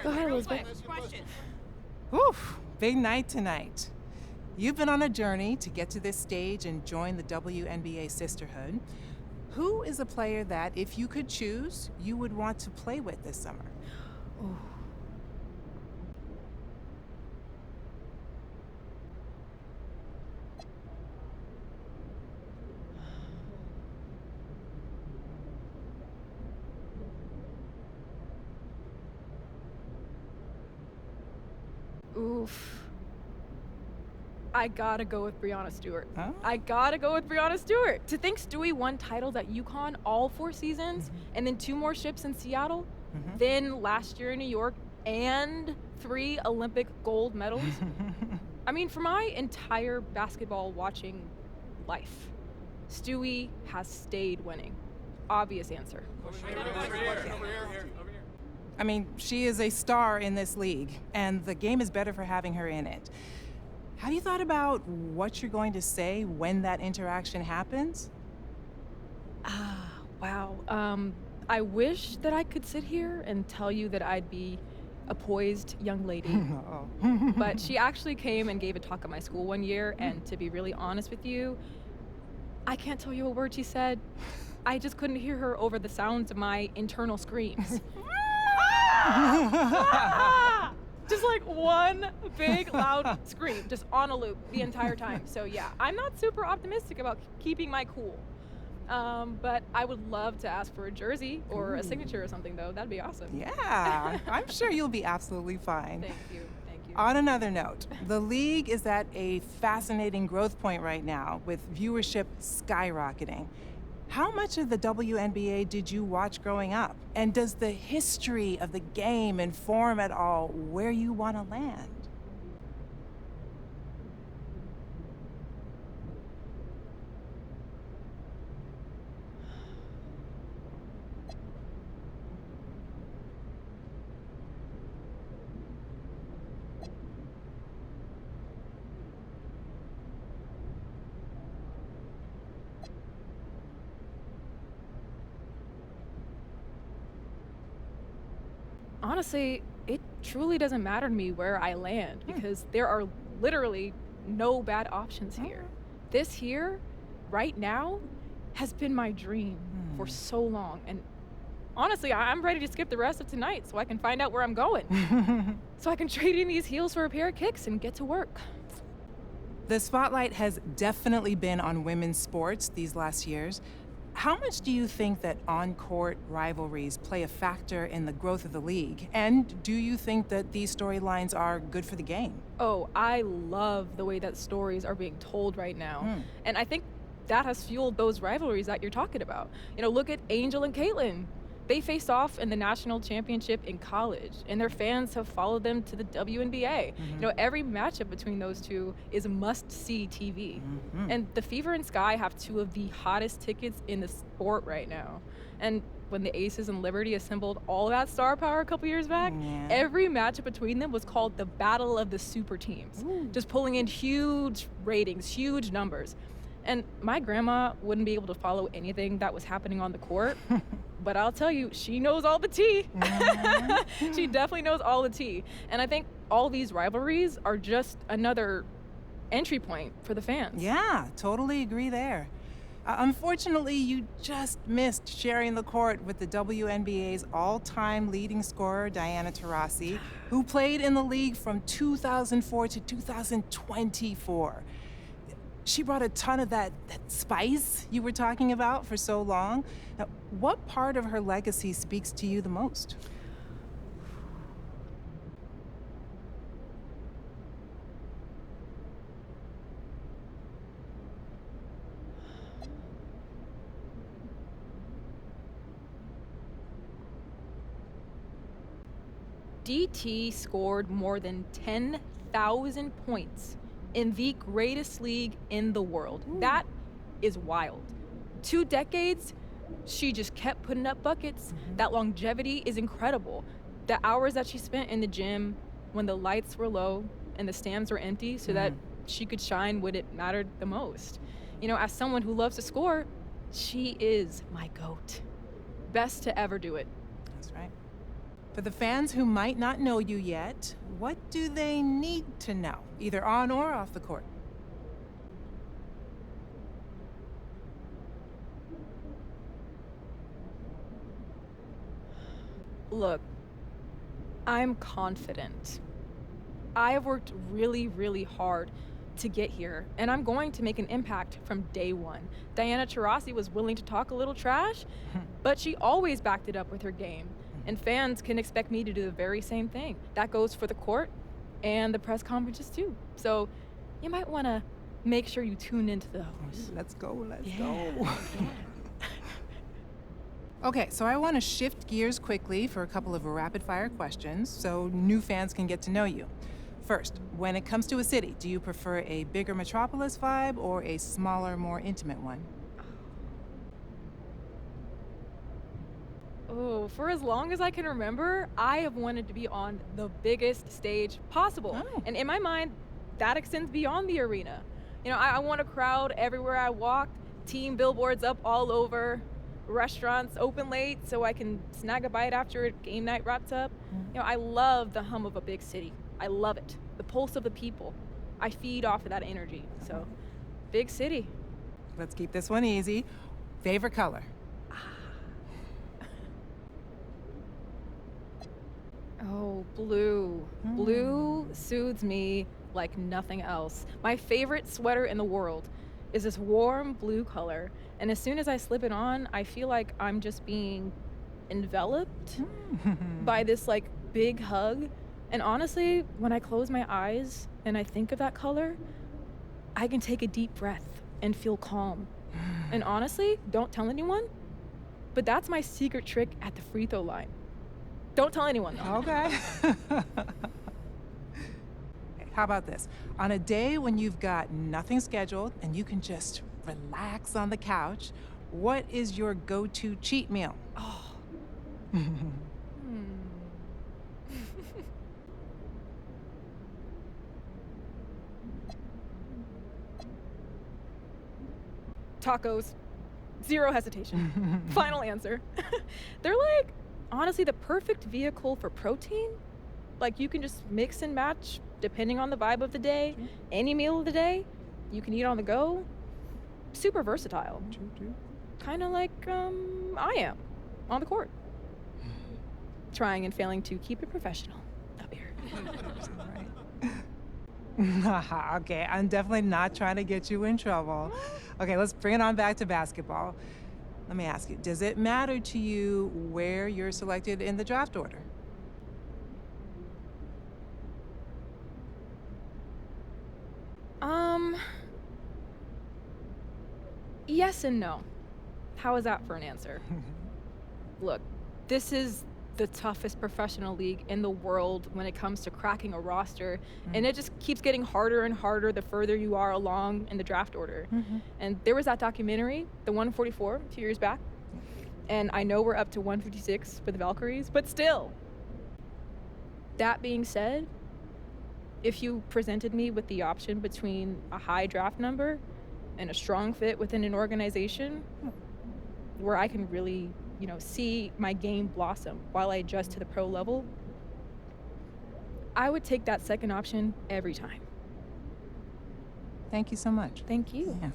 Go ahead, Elizabeth. Whew, big night tonight. You've been on a journey to get to this stage and join the WNBA sisterhood. Who is a player that, if you could choose, you would want to play with this summer? Oof. I gotta go with Breonna Stewart. Huh? I gotta go with Breonna Stewart. To think Stewie won titles at UConn all 4 seasons, and then 2 more ships in Seattle, then last year in New York, and 3 Olympic gold medals. I mean, for my entire basketball watching life, Stewie has stayed winning. Obvious answer. I mean, she is a star in this league, and the game is better for having her in it. Have you thought about what you're going to say when that interaction happens? Wow. I wish that I could sit here and tell you that I'd be a poised young lady. But she actually came and gave a talk at my school one year, and to be really honest with you, I can't tell you a word she said. I just couldn't hear her over the sounds of my internal screams. Just like one big loud scream, just on a loop the entire time. So yeah, I'm not super optimistic about keeping my cool. But I would love to ask for a jersey or a signature or something, though. That'd be awesome. Yeah, I'm sure you'll be absolutely fine. Thank you. On another note, the league is at a fascinating growth point right now, with viewership skyrocketing. How much of the WNBA did you watch growing up? And does the history of the game inform at all where you want to land? Honestly, it truly doesn't matter to me where I land because there are literally no bad options here. This here, right now, has been my dream for so long. And honestly, I'm ready to skip the rest of tonight so I can find out where I'm going. So I can trade in these heels for a pair of kicks and get to work. The spotlight has definitely been on women's sports these last years. How much do you think that on-court rivalries play a factor in the growth of the league? And do you think that these storylines are good for the game? Oh, I love the way that stories are being told right now. And I think that has fueled those rivalries that you're talking about. You know, look at Angel and Caitlin. They faced off in the national championship in college, and their fans have followed them to the WNBA. You know, every matchup between those two is must-see TV. And the Fever and Sky have 2 of the hottest tickets in the sport right now. And when the Aces and Liberty assembled all that star power a couple years back, every matchup between them was called the Battle of the Super Teams, just pulling in huge ratings, huge numbers. And my grandma wouldn't be able to follow anything that was happening on the court, but I'll tell you, she knows all the tea. She definitely knows all the tea. And I think all these rivalries are just another entry point for the fans. Yeah, totally agree there. Unfortunately, you just missed sharing the court with the WNBA's all-time leading scorer, Diana Taurasi, who played in the league from 2004 to 2024. She brought a ton of that spice you were talking about for so long. Now, what part of her legacy speaks to you the most? DT scored more than 10,000 points in the greatest league in the world. That is wild. 2 decades, she just kept putting up buckets. That longevity is incredible. The hours that she spent in the gym when the lights were low and the stands were empty so that she could shine when it mattered the most. You know, as someone who loves to score, she is my GOAT. best to ever do it. That's right. For the fans who might not know you yet, what do they need to know, either on or off the court? Look, I'm confident. I have worked really, really hard to get here, and I'm going to make an impact from day one. Diana Taurasi was willing to talk a little trash, but she always backed it up with her game. And fans can expect me to do the very same thing. That goes for the court and the press conferences too. So you might want to make sure you tune into those. Let's go, let's Yeah. go. Okay, so I want to shift gears quickly for a couple of rapid fire questions so new fans can get to know you. First, when it comes to a city, do you prefer a bigger metropolis vibe or a smaller, more intimate one? Oh, for as long as I can remember, I have wanted to be on the biggest stage possible. Oh. And in my mind, that extends beyond the arena. You know, I want a crowd everywhere I walk, team billboards up all over, restaurants open late so I can snag a bite after game night wraps up. You know, I love the hum of a big city. I love it. The pulse of the people. I feed off of that energy. So, big city. Let's keep this one easy. Favorite color? Oh, blue. Blue soothes me like nothing else. My favorite sweater in the world is this warm blue color. And as soon as I slip it on, I feel like I'm just being enveloped by this like big hug. And honestly, when I close my eyes and I think of that color, I can take a deep breath and feel calm. And honestly, don't tell anyone, but that's my secret trick at the free throw line. Don't tell anyone though. Okay. How about this? On a day when you've got nothing scheduled and you can just relax on the couch, what is your go-to cheat meal? Oh. Tacos. Zero hesitation. Final answer. They're like, honestly, the perfect vehicle for protein. Like, you can just mix and match depending on the vibe of the day. Any meal of the day, you can eat on the go. Super versatile. Kind of like I am on the court. Trying and failing to keep it professional up here. Okay, I'm definitely not trying to get you in trouble. Okay, let's bring it on back to basketball. Let me ask you, does it matter to you where you're selected in the draft order? Yes and no. How is that for an answer? Look, this is the toughest professional league in the world when it comes to cracking a roster, and it just keeps getting harder and harder the further you are along in the draft order. And there was that documentary, the 144, a few years back, and I know we're up to 156 for the Valkyries, but still. That being said, if you presented me with the option between a high draft number and a strong fit within an organization where I can really, see my game blossom while I adjust to the pro level, I would take that second option every time. Thank you so much. Thank you. Yeah.